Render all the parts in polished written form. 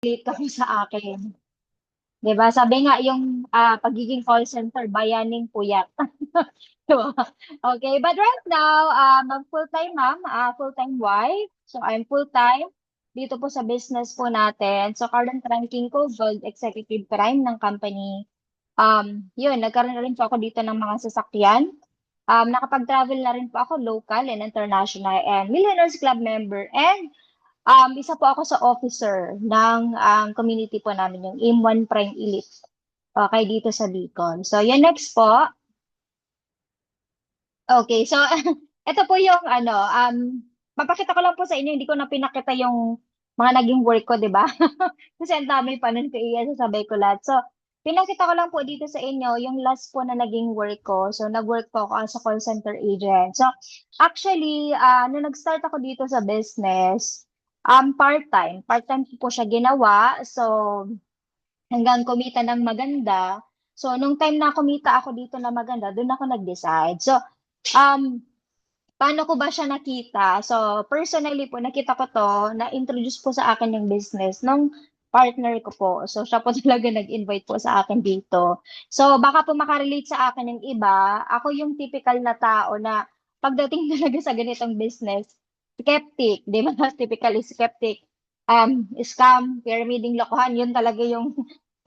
Late ka po sa akin. 'Di ba? Sabi nga yung pagiging call center, bayaning puyat. 'Di ba? Okay, but right now, mag full-time ma'am, full-time wife. So I'm full-time dito po sa business po natin. So current ranking ko, Gold Executive Prime ng company. Yun, nagkaroon na rin po ako dito ng mga sasakyan. Nakapag-travel na rin po ako local and international and Millionaires Club member and isa po ako sa officer ng community po namin, yung AIM 1 Prime Elite. Okay, dito sa Bicol. So, yan next po. Okay, so ito po yung papakita ko lang po sa inyo, hindi ko na pinakita yung mga naging work ko, di ba? Kasi ang dami pa nun kaya sasabay ko lahat. So, pinakita ko lang po dito sa inyo yung last po na naging work ko. So, nag-work po ako as a call center agent. So, actually, nung nag-start ako dito sa business, part-time. Part-time ko po siya ginawa. So, hanggang kumita ng maganda. So, nung time na kumita ako dito na maganda, doon ako nag-decide. So, um, paano ko ba siya nakita? So, personally po, nakita ko to, na-introduce po sa akin yung business nung partner ko po. So, siya po talaga nag-invite po sa akin dito. So, baka po makarelate sa akin ng iba. Ako yung typical na tao na pagdating talaga sa ganitong business, skeptic, di ba? Typically skeptic. Scam, pyramiding lokohan, yun talaga yung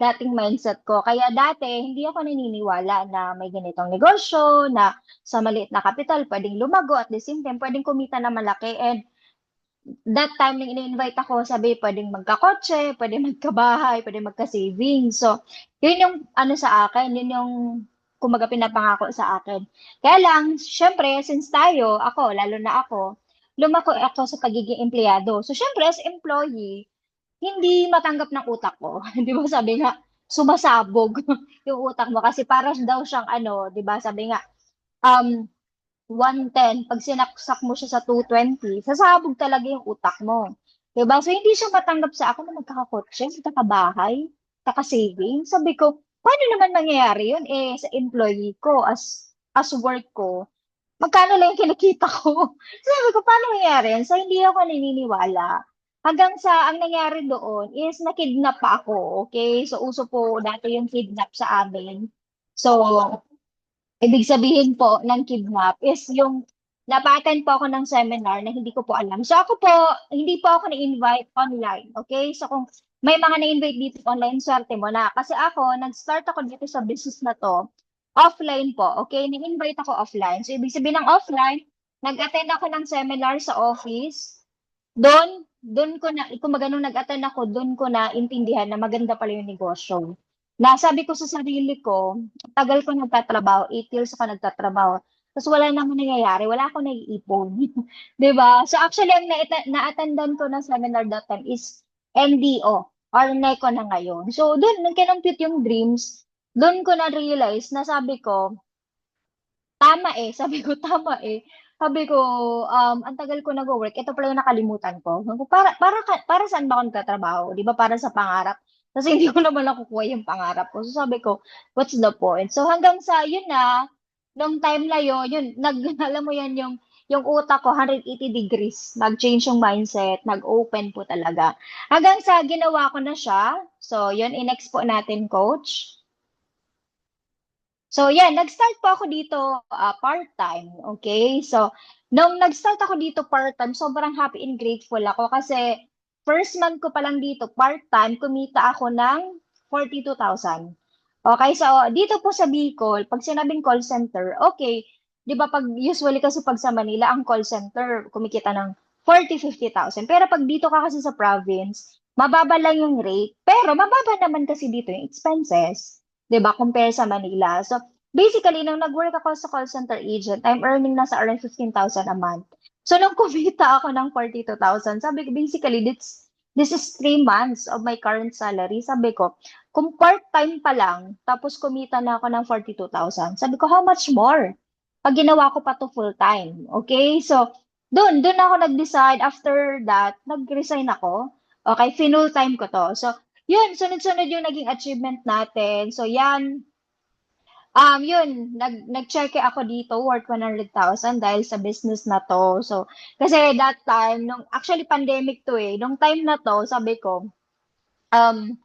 dating mindset ko. Kaya dati, hindi ako naniniwala na may ganitong negosyo, na sa maliit na kapital, pwedeng lumago at the same time, pwedeng kumita na malaki. And that time nang ini-invite ako, sabi, pwedeng magkakotse, pwedeng magkabahay, pwedeng magka-savings. So, yun yung ano sa akin, yun yung kumaga pinapangako sa akin. Kaya lang, syempre, since tayo, ako, lalo na ako, lumako ako sa pagiging empleyado. So, syempre, as employee, hindi matanggap ng utak ko. Di ba sabi nga, sumasabog yung utak mo kasi para daw siyang ano, di ba sabi nga, um, 110, pag sinaksak mo siya sa 220, sasabog talaga yung utak mo. Diba? So, hindi siya matanggap sa akin na magkakakotse, magkakabahay, kaka-saving. Sabi ko, paano naman mangyayari yun? Eh, sa employee ko, as work ko, magkano lang yung kinikita ko? Sabi ko, paano mangyayari yun? So, hindi ako naniniwala. Hanggang sa, ang nangyari doon is nakidnap pa ako, okay? So, uso po dati yung kidnap sa amin. So, ibig sabihin po ng kidnap is yung napatan po ako ng seminar na hindi ko po alam. So ako po, hindi po ako na-invite online. Okay? So kung may mga na-invite dito online, swerte mo na. Kasi ako, nag-start ako dito sa business na to, offline po. Okay? Na-invite ako offline. So ibig sabihin ng offline, nag-attend ako ng seminar sa office. Doon ko na, kung nung nag-attend ako, doon ko na intindihan na maganda pala yung negosyo. Nasabi ko sa sarili ko, tagal ko nagtatrabaho, 8 years ako nagtatrabaho. Tapos wala namang nangyayari, wala akong naiipon. 'Di ba? So actually, ang na-attendan ko na seminar that time is NDO or NECO na ngayon. So doon, nung kinumpute yung dreams, doon ko na-realize na sabi ko, tama eh. Sabi ko, tama eh. Sabi ko, ang tagal ko nag-work, ito pala yung nakalimutan ko. Sabi ko, para saan ba ako nagtatrabaho? Di ba para sa pangarap? Kasi hindi ko naman nakukuha yung pangarap ko. So sabi ko, what's the point? So hanggang sa, yun na, nung time na yun, alam mo yan, yung utak ko, 180 degrees, nag-change yung mindset, nag-open po talaga. Hanggang sa ginawa ko na siya. So yun, in-next po natin, coach. So, yan, nag-start po ako dito part-time, okay? So, nung nag-start ako dito part-time, sobrang happy and grateful ako kasi first month ko pa lang dito part-time, kumita ako ng 42,000. Okay, so dito po sa Bicol, pag sinabing call center, okay, 'di ba pag usually kasi pag sa Manila ang call center kumikita ng 40, 50,000. Pero pag dito ka kasi sa province, mababa lang yung rate, pero mababa naman kasi dito yung expenses. 'Di ba, compare sa Manila. So, basically, nung nag-work ako sa call center agent, I'm earning nasa around 15,000 a month. So, nung kumita ako ng 42,000, sabi ko, basically, this is 3 months of my current salary. Sabi ko, kung part-time pa lang, tapos kumita na ako ng 42,000, sabi ko, how much more? Pag ginawa ko pa to full-time. Okay? So, doon ako nag-decide. After that, nag-resign ako. Okay, full time ko to. So, yun, sunod-sunod yung naging achievement natin. So, yan. Yun, nag-check ako dito, worth 100,000 dahil sa business na to. So, kasi that time, actually pandemic to eh, nung time na to, sabi ko, Um,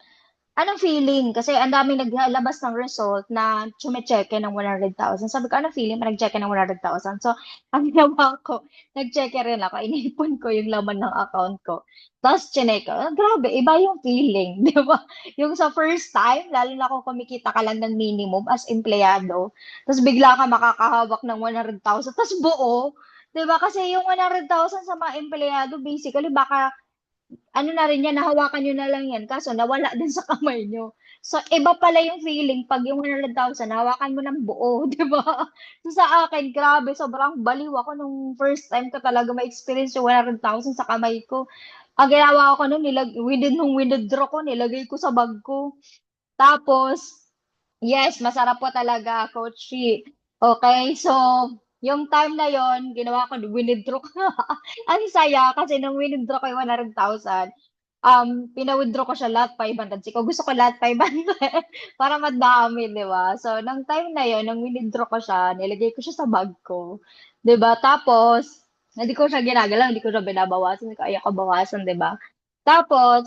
Anong feeling? Kasi ang daming naglalabas ng result na chumecheque ng 100,000. Sabi ko, anong feeling? Nag-cheque ng 100,000. So, ang ginawa ko, nag-cheque rin ako. Inipon ko yung laman ng account ko. Tapos, chinek ko. Ah, grabe, iba yung feeling. Di ba? Yung sa first time, lalo na kung kumikita ka lang ng minimum as empleyado. Tapos, bigla ka makakahawak ng 100,000. Tapos, buo. Di ba? Kasi yung 100,000 sa mga empleyado, basically, baka ano na rin yan, nahawakan nyo na lang yan, kaso nawala din sa kamay nyo. So, iba pala yung feeling pag yung 100,000, nahawakan mo ng buo, di ba? So, sa akin, grabe, sobrang baliw ako nung first time ko talaga ma-experience yung 100,000 sa kamay ko. Ang ginawa ko nun, nung withdraw ko, nilagay ko sa bag ko. Tapos, yes, masarap po talaga, Coach Shi. Okay, so, yung time na yon ginawa ko, withdraw ko. Ang saya kasi nung withdraw ko yung 100,000, pina-withdraw ko siya lahat 500. Ko gusto ko lahat 500 para madami, di ba? So, nung time na yon nung withdraw ko siya, nilagay ko siya sa bag ko. Di ba? Tapos, hindi ko siya ginagalaw, hindi ko siya binabawasan, kaya ko bawasan, di ba? Tapos,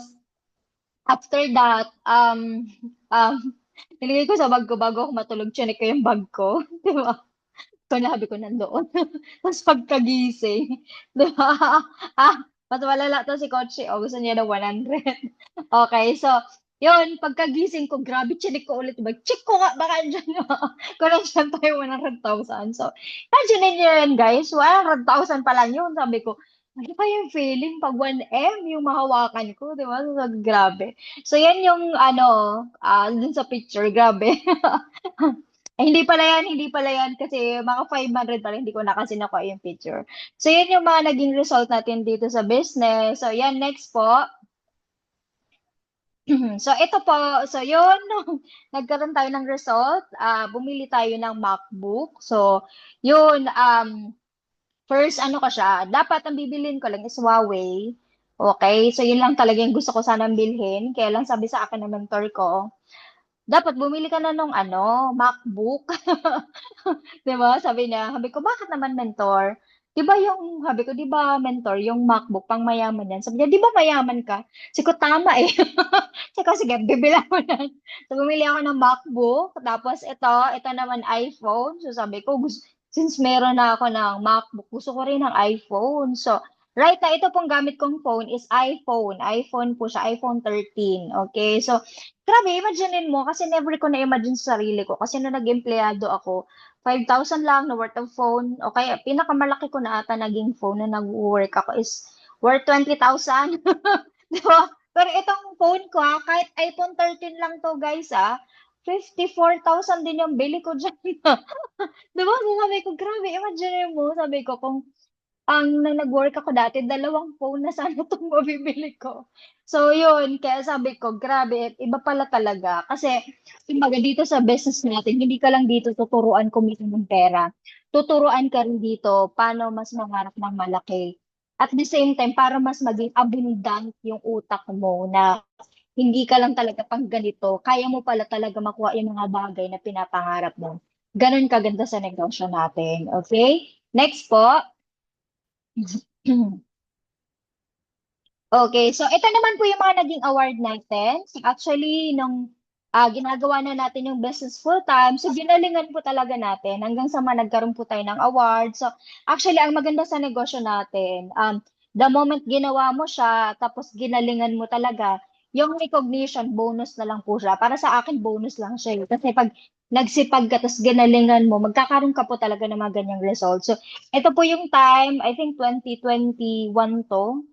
after that, um, nilagay ko sa bag ko bago ako matulog, chinek ko yung bag ko. Di ba? Sinabi ko nandoon. Tapos pagkagising, di ba? Ah, mas malala to si Kochi. O, gusto niya ng 100. Okay, so, yun, pagkagising ko, grabe, chinik ko ulit. Diba? Check ko nga, baka andyan na. Kung nandiyan tayo 100,000. So, imagine niyo yun, guys. 100,000 pa lang yun. Sabi ko, ano pa yung feeling pag 1M yung mahawakan ko, di ba? So, grabe. So, yan yung, ano, dun sa picture, grabe. Hindi pala yan, hindi pala yan kasi mga 500 pala, hindi ko na kasi nakuha yung picture. So, yun yung mga naging result natin dito sa business. So, yan, next po. So, ito po. So, yun, nagkaroon tayo ng result. Bumili tayo ng MacBook. So, yun, first, ano ko siya, dapat ang bibilin ko lang is Huawei. Okay, so yun lang talaga yung gusto ko sanang bilhin. Kaya lang sabi sa akin ng mentor ko, dapat bumili ka na nung ano, MacBook. 'Di ba? Sabi ko, bakit naman mentor? 'Di ba yung, sabi ko, 'di ba mentor, yung MacBook pang mayaman yan? Sabi niya, 'di ba mayaman ka? Sabi ko, tama eh. Sabi ko, sige, bibili ako na. So, bumili ako ng MacBook. Tapos ito naman iPhone. So, sabi ko, since meron na ako ng MacBook, gusto ko rin ng iPhone. So, right na ito pong gamit kong phone is iPhone. iPhone po siya, iPhone 13. Okay, so, grabe, imaginein mo, kasi never ko na-imagine sa sarili ko. Kasi nung nag-empleyado ako, 5,000 lang na worth of phone. O kaya, pinakamalaki ko na ata naging phone na nag-work ako is worth 20,000. Di ba? Pero itong phone ko, kahit iPhone 13 lang to, guys, 54,000 din yung bili ko dyan. Di ba? So, sabi ko, grabe, imagine mo, sabi ko, kung nang nag-work ako dati, dalawang phone na sana itong mabibili ko. So, yun. Kaya sabi ko, grabe, iba pala talaga. Kasi, kumbaga dito sa business natin, hindi ka lang dito tuturuan kumita ng pera. Tuturuan ka rin dito paano mas mangarap ng malaki. At the same time, para mas maging abundant yung utak mo na hindi ka lang talaga pang ganito. Kaya mo pala talaga makuha yung mga bagay na pinapangarap mo. Ganon kaganda sa negosyo natin. Okay? Next po. Okay, so ito naman po yung mga naging award natin. So actually, nung ginagawa na natin yung business full-time, so ginalingan po talaga natin hanggang sa nagkaroon po tayo ng award. So actually, ang maganda sa negosyo natin, the moment ginawa mo siya, tapos ginalingan mo talaga, yung recognition, bonus na lang po siya. Para sa akin, bonus lang siya. Kasi pag nagsipag ka, tapos ginalingan mo, magkakaroon ka po talaga ng mga ganyang results. So ito po yung time, I think 2021 to.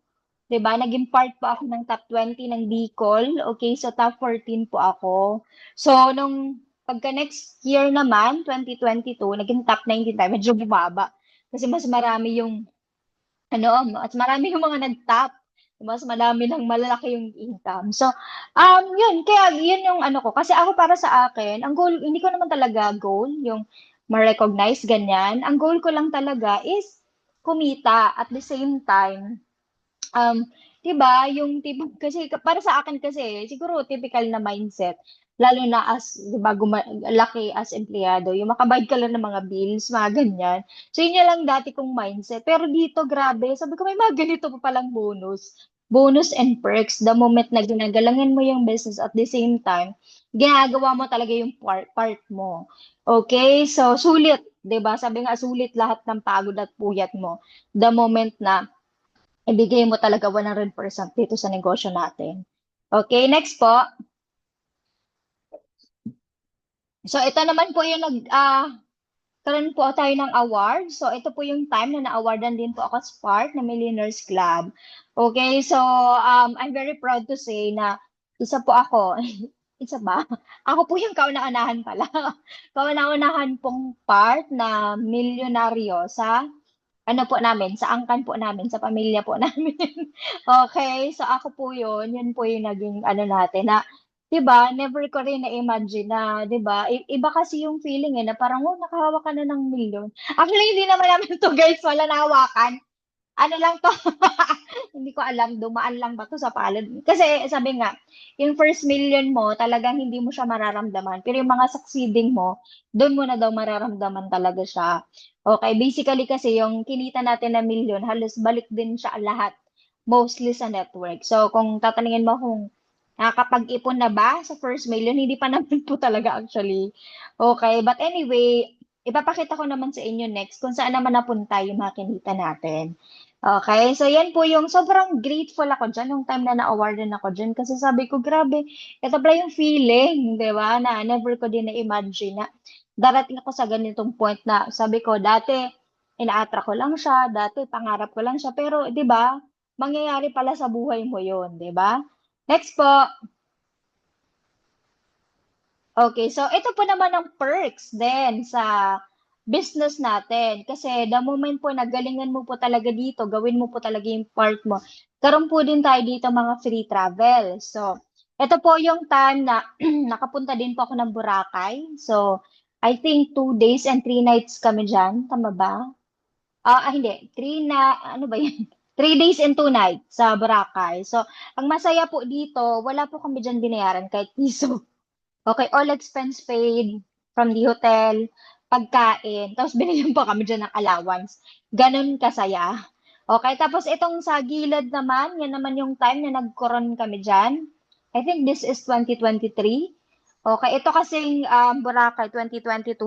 'Di ba? Naging part po ako ng top 20 ng Bicol. Okay, so top 14 po ako. So, nung pagka next year naman, 2022, naging top 19 tayo. Medyo bumaba. Kasi mas marami yung, mas marami yung mga nag-top. Mas marami ng malalaki yung income. So, yun. Kaya, yun yung ano ko. Kasi ako para sa akin, ang goal, hindi ko naman talaga goal, yung ma-recognize, ganyan. Ang goal ko lang talaga is kumita at the same time, 'di ba, yung tipong kasi para sa akin kasi siguro typical na mindset lalo na as 'di ba laki as empleyado, yung makabayad ka lang ng mga bills, mga ganyan. So yun lang dati kong mindset. Pero dito grabe, sabi ko may mga ganito pa palang bonus. bonus and perks the moment na ginagalangan mo yung business at the same time, ginagawa mo talaga yung part mo. Okay? So, sulit, 'di ba? Sabi nga, sulit lahat ng pagod at puyat mo the moment na ibigay mo talaga 100% dito sa negosyo natin. Okay, next po. So, ito naman po yung karoon po tayo ng award. So, ito po yung time na na-awardan din po ako as part ng Millionaires Club. Okay, so I'm very proud to say na isa po ako, isa ba? Ako po yung kauna-unahan pala. Kauna-unahan pong part na milyonaryo sa ano po namin, sa angkan po namin, sa pamilya po namin. Okay, so ako po yun po yung naging ano natin na 'di ba, never ko rin na-imagine na 'di ba, iba kasi yung feeling, eh, na parang, "Oh, nakahawak ka na ng milyon." Actually, hindi naman namin 'to guys, wala nahawakan. Ano lang 'to, hindi ko alam, dumaan lang ba 'to sa palad. Kasi sabi nga, yung first million mo talagang hindi mo siya mararamdaman, pero yung mga succeeding mo, dun mo na daw mararamdaman talaga siya. Okay, basically kasi yung kinita natin na milyon halos balik din siya lahat, mostly sa network. So kung tatanungin mo kung nakakapag-ipon na ba sa first million, hindi pa naman po talaga actually. Okay, but anyway, ipapakita ko naman sa inyo next kung saan naman napunta yung mga kinita natin. Okay, so yan po yung sobrang grateful ako diyan nung time na na-awardan ako diyan kasi sabi ko, grabe, ito pala yung feeling, 'di ba, na never ko din na-imagine na darating ako sa ganitong point na sabi ko, dati ina-attract ko lang siya, dati pangarap ko lang siya, pero 'di ba, mangyayari pala sa buhay mo 'yun, 'di ba? Next po. Okay, so ito po naman ang perks din sa business natin. Kasi the moment po na galingan mo po talaga dito, gawin mo po talaga yung part mo. Karoon po din tayo dito mga free travel. So, ito po yung time na nakapunta din po ako ng Boracay. So, I think 2 days and 3 nights kami dyan. Tama ba? Hindi. Ano ba yan? 3 days and 2 nights sa Boracay. So, ang masaya po dito, wala po kami dyan binayaran kahit piso. Okay, all expense paid from the hotel, pagkain, tapos binigyan pa kami diyan ng allowance. Gano'n kasaya. Okay, tapos itong sa gilid naman, yan naman yung time na nagkoron kami diyan. I think this is 2023. Okay, ito kasing Boracay 2022.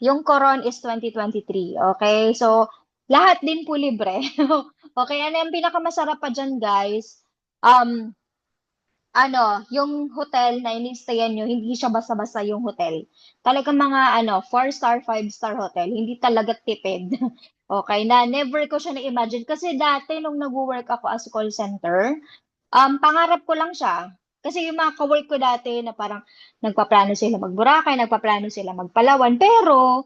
Yung Coron is 2023. Okay, so lahat din po libre. Okay, ano yung pinakamasarap pa diyan, guys? Um, yung hotel na ini-stayan niyo, hindi siya basta-basta yung hotel. Talagang mga 4-star, 5-star hotel, hindi talaga tipid. Okay, na never ko siya na-imagine. Kasi dati nung nagwo-work ako as call center, pangarap ko lang siya. Kasi yung mga ka-work ko dati na parang nagpaplano sila mag-Boracay, nagpaplano sila mag-Palawan, pero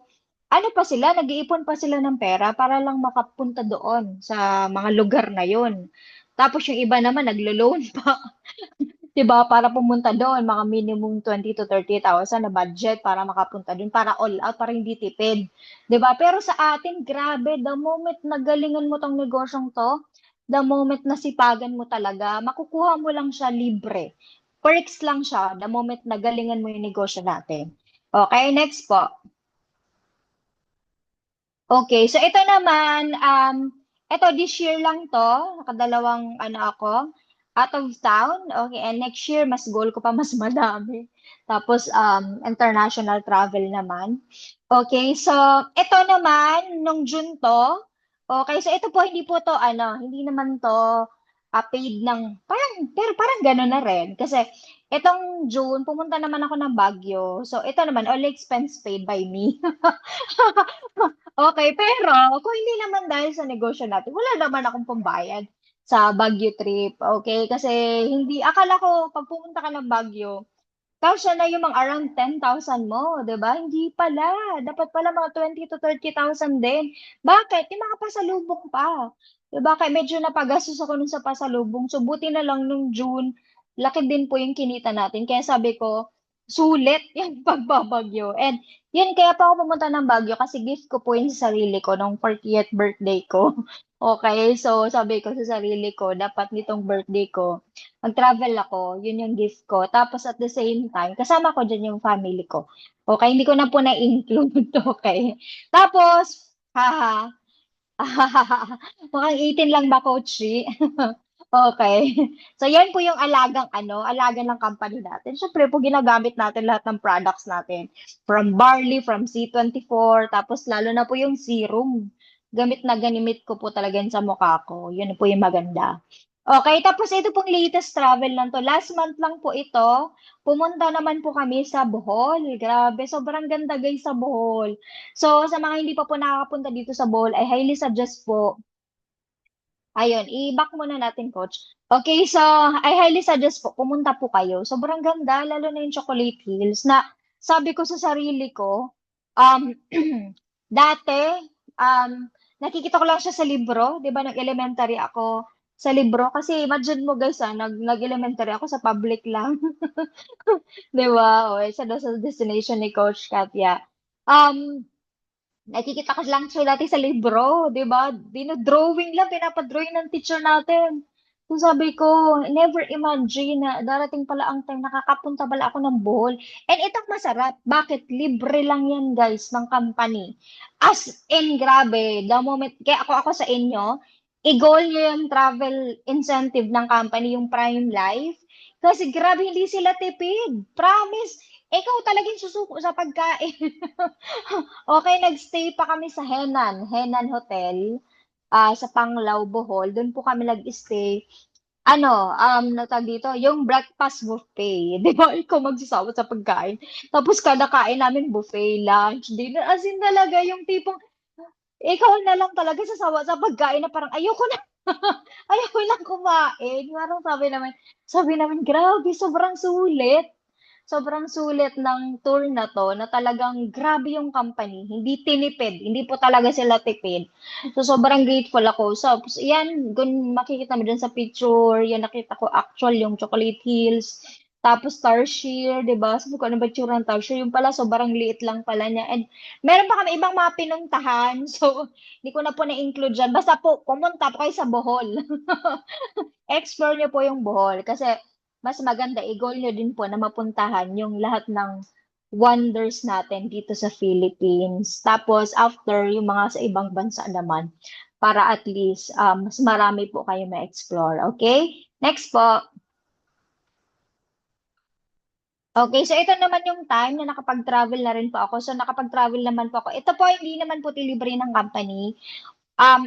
ano pa sila, nag-iipon pa sila ng pera para lang makapunta doon sa mga lugar na yun. Tapos yung iba naman naglo-loan pa. 'Di ba, para pumunta doon mga minimum 20 to 30,000 na budget para makapunta doon, para all out, para hindi tipid, 'di ba? Pero sa atin, grabe, the moment na galingan mo 'tong negosyong 'to, the moment na sipagan mo talaga, makukuha mo lang siya libre. Perks lang siya the moment na galingan mo yung negosyo natin. Okay, next po. Okay, so ito naman, ito this year lang 'to, nakadalawang ano ako, out of town. Okay, and next year mas goal ko pa mas madami. Tapos international travel naman. Okay, so ito naman nung June 'to. Okay, so ito po hindi po 'to hindi naman 'to paid ng parang pero parang gano'n na rin kasi itong June pumunta naman ako ng Baguio. So ito naman all expense paid by me. Okay, pero kung hindi naman dahil sa negosyo natin, wala naman akong pambayad sa Baguio trip, okay? Kasi hindi, akala ko pag pumunta ka ng Baguio, kasya na yung mga around 10,000 mo, 'di ba? Hindi pala. Dapat pala mga 20 to 30,000 din. Bakit? Yung mga pasalubong pa. 'Di ba? Kaya medyo napagastos ako nun sa pasalubong. So, buti na lang nung June, laki din po yung kinita natin. Kaya sabi ko, sulit yung pagbabagyo. And yun, kaya pa ako pumunta ng Baguio kasi gift ko po yun sa sarili ko nung 40th birthday ko. Okay, so sabi ko sa sarili ko, dapat nitong birthday ko, mag-travel ako, yun yung gift ko. Tapos at the same time, kasama ko dyan yung family ko. Okay, hindi ko na po na-include, okay. Tapos, haha, mukhang 18 lang ba, Coach G? Okay. So, yan po yung alaga ng company natin. Siyempre po, ginagamit natin lahat ng products natin. From barley, from C24, tapos lalo na po yung serum. Gamit na ganimit ko po talaga yun sa mukha ko. Yun po yung maganda. Okay, tapos ito pong latest travel lang to. Last month lang po ito. Pumunta naman po kami sa Bohol. Grabe, sobrang ganda guys sa Bohol. So, sa mga hindi pa po nakakapunta dito sa Bohol, I highly suggest po. Ayun, i-back muna natin, coach. Okay, so I highly suggest po, pumunta po kayo. Sobrang ganda, lalo na yung Chocolate Hills, na sabi ko sa sarili ko, um, dati, um, nakikita ko lang siya sa libro, di ba, nag-elementary ako sa libro. Kasi imagine mo guys, nag-elementary ako sa public lang. Di ba? O, isa daw sa destination ni Coach Katya. Um, Nakikita ko lang siya dati sa libro, 'di ba? Dino-drawing lang, pinapadrawing ng teacher natin. So sabi ko, never imagine na darating pala ang time nakakapunta pala ako ng Bohol. And itong masarap. Bakit? Libre lang yan, guys, ng company. As in, grabe, the moment, kaya ako sa inyo, i-goal nyo yung travel incentive ng company, yung Prime Life. Kasi grabe, hindi sila tipid. Promise. Ikaw talagang susuko sa pagkain. Okay, nagstay pa kami sa Henan Hotel, sa Panglao, Bohol. Doon po kami nag-stay. Natag dito, yung breakfast buffet. Di ba, ikaw magsasawa sa pagkain. Tapos kada kain namin buffet, lunch, dinner. As in talaga, yung tipong, ikaw na lang talaga sasawa sa pagkain na parang ayoko na. Ayoko lang kumain. Parang sabi namin, grabe, sobrang sulit. Sobrang sulit ng tour na 'to na talagang grabe yung company, hindi tinipid, hindi po talaga sila tipid. So, sobrang grateful ako. So, yan, kung makikita mo dyan sa picture, yan nakita ko actual yung Chocolate Hills, tapos Tarsier, 'di ba? Sabi ko, ano ba itsura ng Tarsier? Yung pala, sobrang liit lang pala niya. And meron pa kami ibang mga pinuntahan. So, hindi ko na po na-include dyan. Basta po, pumunta po kayo sa Bohol. Explore niyo po yung Bohol kasi mas maganda i-goal niyo din po na mapuntahan yung lahat ng wonders natin dito sa Philippines. Tapos after yung mga sa ibang bansa naman para at least mas marami po kayo ma-explore. Okay? Next po. Okay, so ito naman yung time na nakapag-travel na rin po ako. So nakapag-travel naman po ako. Ito po hindi naman po libre ng company.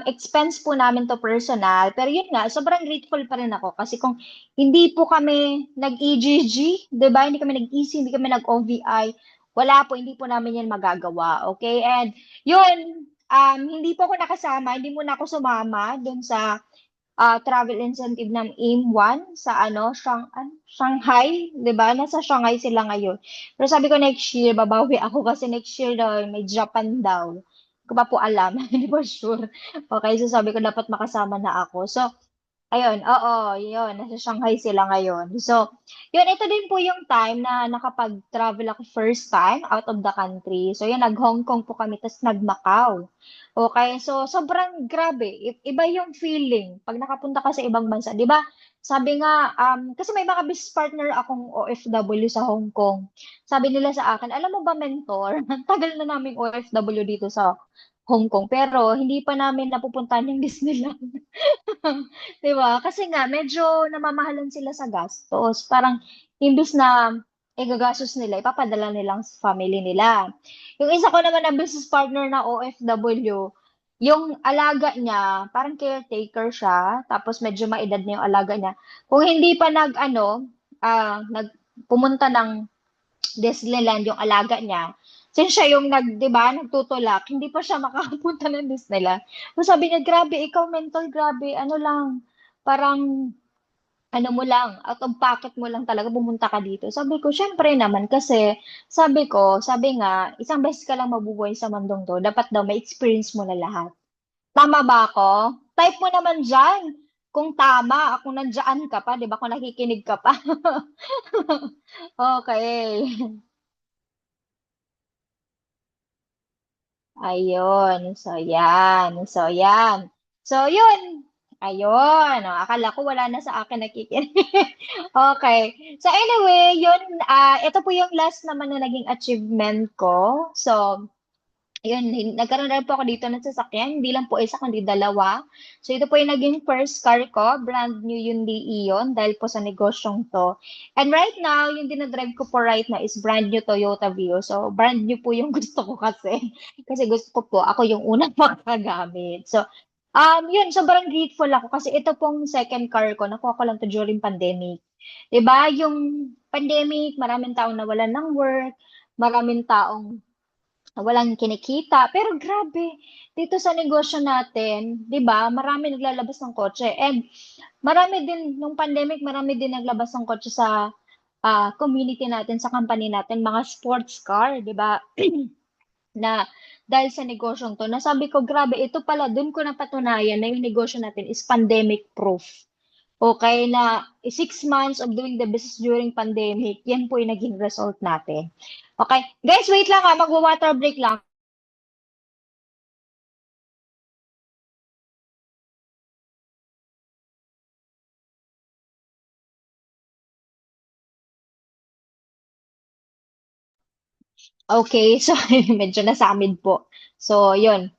Expense po namin to personal. Pero yun nga, sobrang grateful pa rin ako kasi kung hindi po kami nag-EGG, 'di ba? Hindi kami nag-EC, hindi kami nag-OVI, wala po, hindi po namin yan magagawa. Okay? And yun, hindi po ako nakasama, hindi muna ako sumama dun sa travel incentive ng AIM-1 sa Shanghai, 'di ba? Nasa Shanghai sila ngayon. Pero sabi ko next year babawi ako kasi next year daw may Japan daw. Hindi ko pa po alam, hindi pa sure. Okay, so sabi ko dapat makasama na ako. So, ayun, oo, yun, nasa Shanghai sila ngayon. So, yun, ito din po yung time na nakapag-travel ako first time out of the country. So, yun, nag-Hong Kong po kami, tapos nag-Macau. Okay, so sobrang grabe. Iba yung feeling pag nakapunta ka sa ibang bansa. Di ba? Sabi nga, kasi may mga business partner akong OFW sa Hong Kong. Sabi nila sa akin, alam mo ba, mentor, ang tagal na naming OFW dito sa Hong Kong, pero hindi pa namin napupuntahan yung Disneyland. 'Di ba? Kasi nga medyo namamahalan sila sa gastos. Parang imbes na igagastos nila, ipapadala nilang sa family nila. Yung isa ko naman na business partner na OFW, yung alaga niya, parang caretaker siya, tapos medyo maedad na yung alaga niya. Kung hindi pa pumunta ng Disneyland yung alaga niya, since siya yung 'di ba, nagtutulak, hindi pa siya makakapunta ng Disneyland. So sabi niya, grabe, ikaw mentor, grabe, ano lang, parang ano mo lang, out of pocket mo lang talaga pumunta ka dito. Sabi ko, syempre naman kasi, sabi nga, isang beses ka lang mabubuhay sa mundong to, dapat daw may experience mo na lahat. Tama ba ako? Type mo naman dyan. Kung tama, kung nandiyan ka pa, di ba? Kung nakikinig ka pa. Okay. Ayun. So, yan. So, yan. So, yun. Ayun. O, akala ko wala na sa akin nakikinig. Okay. So, anyway, yun. Ito po yung last naman na naging achievement ko. So, Yun, nagkaroon rin po ako dito ng sasakyan, hindi lang po isa kundi dalawa. So ito po yung naging first car ko, brand new yung DE yun dahil po sa negosyong to. And right now, yung dinadrive ko po right now is brand new Toyota Vios. So brand new po yung gusto ko kasi. Kasi gusto ko po, ako yung unang makagamit. So, yun, sobrang grateful ako kasi ito pong second car ko, nakuha ko lang to during pandemic. 'Di ba? Yung pandemic, maraming taong nawalan ng work, maraming taong walang kinikita. Pero grabe, dito sa negosyo natin, 'di ba? Marami naglalabas ng kotse. And marami din nung pandemic, marami din naglabas ng kotse sa community natin, sa company natin, mga sports car, 'di ba? Na dahil sa negosyong to, nasabi ko, grabe, ito pala, dun ko napatunayan na yung negosyo natin is pandemic proof. Okay, na 6 months of doing the business during pandemic, yan po yung naging result natin. Okay, guys, wait lang ha, magwa-water break lang. Okay, so medyo nasamid po. So, yun.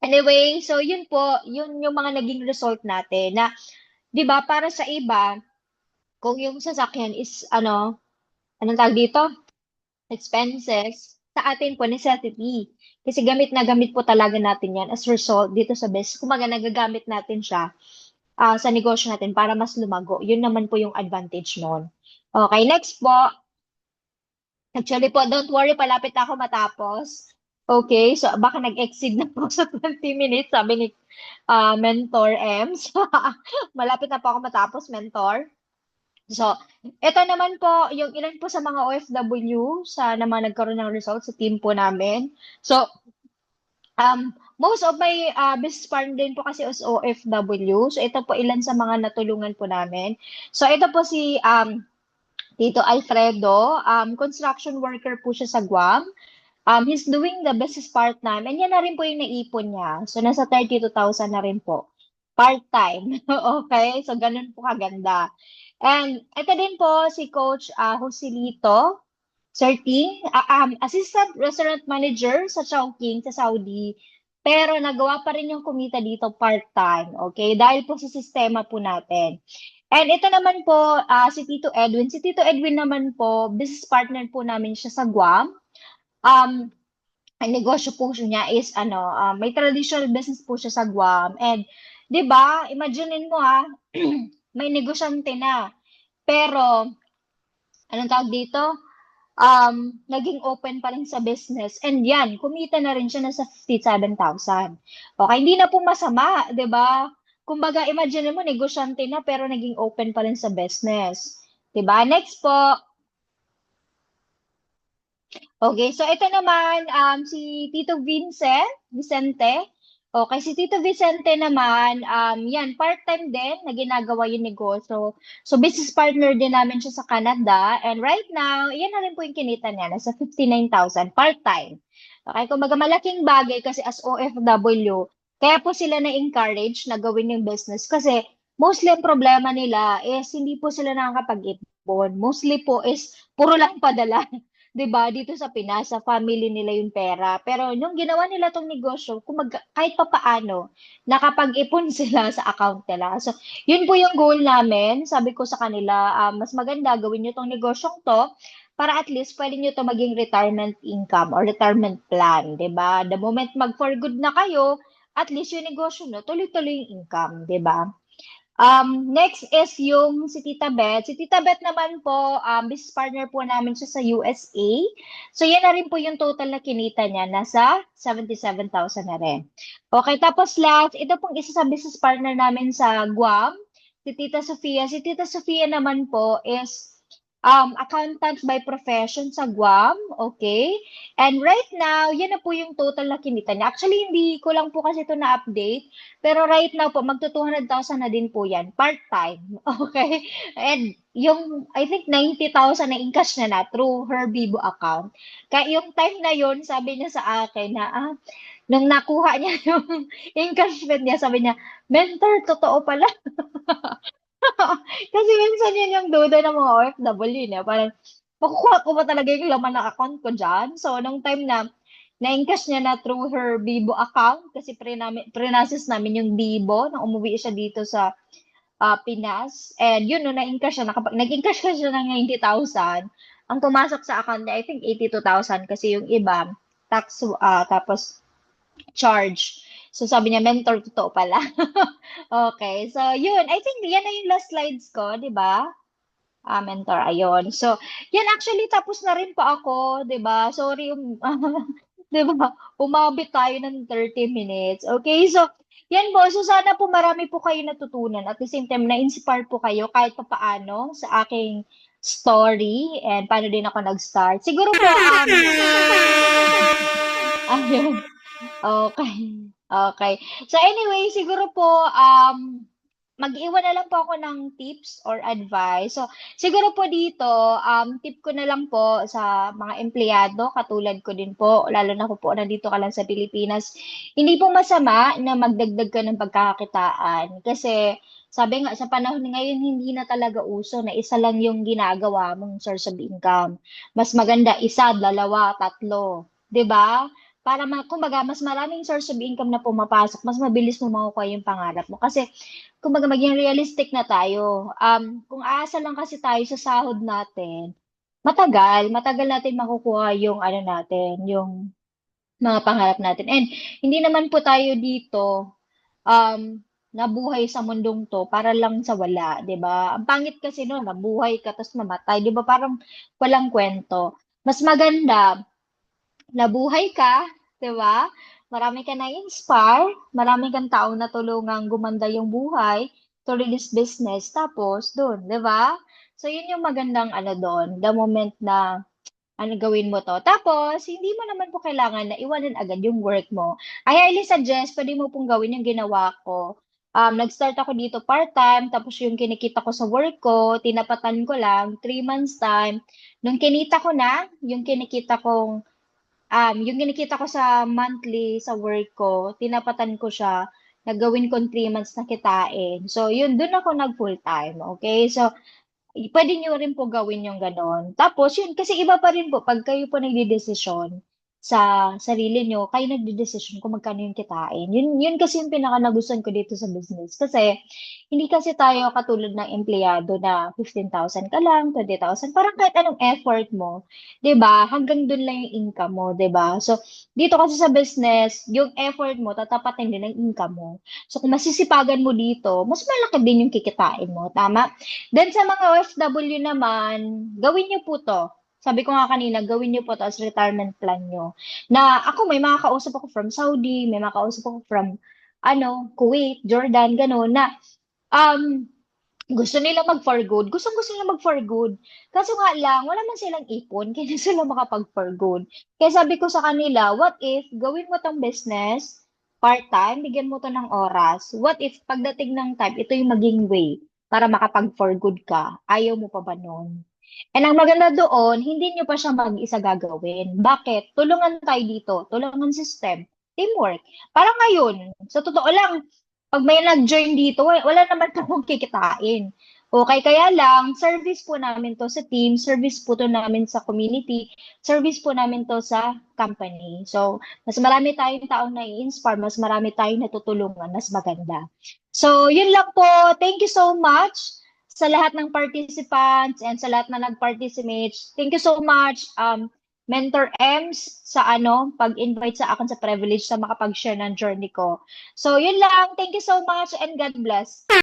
Anyway, so yun po, yun yung mga naging result natin na, 'di ba, para sa iba, kung yung sasakyan is anong tawag dito? Expenses, sa atin po necessity. Kasi gamit na gamit po talaga natin 'yan as result dito sa business. Kumaga nagagamit natin siya sa negosyo natin para mas lumago. Yun naman po yung advantage noon. Okay, next po. Actually po, don't worry, palapit na ako matapos. Okay, so baka nag-exceed na ako sa 20 minutes, sabi ni Mentor Ems. Malapit na po ako matapos, Mentor. So, ito naman po, yung ilan po sa mga OFW sa naman nagkaroon ng results sa team po namin. So, most of my business partner din po kasi is OFW. So, ito po ilan sa mga natulungan po namin. So, ito po si Tito Alfredo, construction worker po siya sa Guam. He's doing the business part namin. Yan na rin po yung naipon niya. So, nasa 32,000 na rin po. Part-time. Okay? So, ganun po kaganda. And ito din po si Coach Joselito Serting, Assistant Restaurant Manager sa Chowking sa Saudi. Pero nagawa pa rin yung kumita dito part-time. Okay? Dahil po sa sistema po natin. And ito naman po, si Tito Edwin. Si Tito Edwin naman po, business partner po namin siya sa Guam. Um, ang negosyo po niya is may traditional business po siya sa Guam. And 'di ba, imaginein mo may negosyante na. Pero anong tawag dito? Naging open pa rin sa business. And yan, kumita na rin siya na sa 57,000. Okay, hindi na po masama, 'di ba? Kumbaga, imagine mo negosyante na pero naging open pa rin sa business. 'Di ba? Next po. Okay, so ito naman, si Tito Vicente. Okay, si Tito Vicente naman, yan, part-time din na ginagawa yung negosyo. So, business partner din namin siya sa Canada. And right now, yan na rin po yung kinita niya, nasa 59,000, part-time. Okay, kumbaga malaking bagay kasi as OFW, kaya po sila na-encourage na gawin yung business kasi mostly ang problema nila is hindi po sila nakakapag-ipon. Mostly po is puro lang padala. 'Di ba, dito sa Pinas, sa family nila yung pera. Pero nung ginawa nila 'tong negosyo, kahit papaano, nakapag-ipon sila sa account nila. So, yun po yung goal namin. Sabi ko sa kanila, mas maganda gawin niyo 'tong negosyong 'to para at least pwede niyo 'to maging retirement income or retirement plan, 'di ba? The moment mag for good na kayo, at least yung negosyo no, tuloy-tuloy yung income, 'di ba? Next is yung si Tita Beth. Si Tita Beth naman po, business partner po namin siya sa USA. So, yan na rin po yung total na kinita niya. Nasa 77,000 na rin. Okay, tapos last, ito pong isa sa business partner namin sa Guam, si Tita Sofia. Si Tita Sofia naman po is accountant by profession sa Guam. Okay? And right now, yan na po yung total na kinita niya. Actually, hindi ko lang po kasi ito na-update. Pero right now po, magto 200,000 na din po yan. Part-time. Okay? And yung, I think 90,000 na in-cash na through her Bibo account. Kaya yung time na yun, sabi niya sa akin na, nung nakuha niya yung encashment niya, sabi niya, mentor, totoo pala. Kasi minsan yun yung duda ng mga OFW niya. Parang, makukuha ko ba talaga yung laman ng account ko dyan? So, nung time na na-encash niya na through her Bibo account kasi pre-process namin yung Bibo nang umuwi siya dito sa Pinas. And yun, no, na-encash siya. Nag-encash ka siya ng 90,000. Ang pumasok sa account niya, I think 82,000 kasi yung iba, tax, tapos charge. So sabi niya, mentor, totoo pala. Okay, so yun. I think yan na yung last slides ko, di ba? Mentor, ayun. So, yan actually, tapos na rin pa ako, di ba? Sorry, di ba? Umabot tayo ng 30 minutes. Okay, so, yan po. So, sana po marami po kayo natutunan. At the same time, na-inspire po kayo kahit pa paano sa aking story and paano din ako nag-start. Siguro po, ayun. Okay. Okay. So anyway, siguro po, mag-iwan na lang po ako ng tips or advice. So, siguro po dito, tip ko na lang po sa mga empleyado, katulad ko din po, lalo na po nandito ka lang sa Pilipinas, hindi po masama na magdagdag ka ng pagkakakitaan. Kasi, sabi nga, sa panahon ngayon, hindi na talaga uso na isa lang yung ginagawa mong source of income. Mas maganda, isa, dalawa, tatlo. 'Di ba? Para kumbaga, mas maraming source of income na pumapasok, mas mabilis mo makukuha yung pangarap mo. Kasi, kumbaga, maging realistic na tayo. Kung aasa lang kasi tayo sa sahod natin, matagal natin makukuha yung ano natin, yung mga pangarap natin. And hindi naman po tayo dito nabuhay sa mundong to para lang sa wala, 'di ba? Ang pangit kasi no, nabuhay ka tapos mamatay, 'di ba? Parang walang kwento. Mas maganda nabuhay ka, 'di ba? Marami ka na-inspire, marami kang taong natulungang gumanda yung buhay through this business. Tapos, doon, 'di ba? So, yun yung magandang ano doon, the moment na ano gawin mo to. Tapos, hindi mo naman po kailangan na iwanan agad yung work mo. I highly suggest, pwede mo pong gawin yung ginawa ko. Nag-start ako dito part-time, tapos yung kinikita ko sa work ko, tinapatan ko lang, 3 months time. Nung kinita ko na, yung kinikita ko sa monthly sa work ko, tinapatan ko siya, nagawin kong 3 months na kitain. So, yun, dun ako nag full-time. Okay? So, pwede nyo rin po gawin yung ganon. Tapos, yun, kasi iba pa rin po, pag kayo po nagdidesisyon sa sarili nyo, kayo nagdidesisyon kung magkano yung kitain. Yun kasi yung pinaka nagustuhan ko dito sa business. Kasi, hindi kasi tayo katulad ng empleyado na 15,000 ka lang, 20,000. Parang kahit anong effort mo, 'di ba? Hanggang dun lang yung income mo, 'di ba? So, dito kasi sa business, yung effort mo, tatapatin din ng income mo. So, kung masisipagan mo dito, mas malaki din yung kikitain mo. Tama? Then sa mga OFW naman, gawin niyo po 'to. Sabi ko nga kanina, gawin niyo po 'to as retirement plan niyo. Na ako may mga kausap ako from Saudi, may mga kausap ako from Kuwait, Jordan, gano'n na um gusto nila mag for good. Gustong-gusto nila mag for good. Kaso nga lang, wala man silang ipon, kaya sila makapag for good. Kaya sabi ko sa kanila, what if gawin mo tong business part-time, bigyan mo to ng oras. What if pagdating ng time, ito yung maging way para makapag for good ka? Ayaw mo pa ba nun? And ang maganda doon, hindi nyo pa siya mag-isa gagawin. Bakit? Tulungan tayo dito. Tulungan system. Teamwork. Parang ngayon, sa totoo lang, pag may nag-join dito, wala naman akong kikitain. Okay, kaya lang, service po namin to sa team, service po to namin sa community, service po namin to sa company. So, mas marami tayong taong nai-inspire, mas marami tayong natutulungan, mas maganda. So, yun lang po. Thank you so much sa lahat ng participants and sa lahat na nag-participate. Thank you so much, Mentor Ems, sa pag-invite sa akin sa privilege sa makapag-share ng journey ko. So, yun lang. Thank you so much and God bless.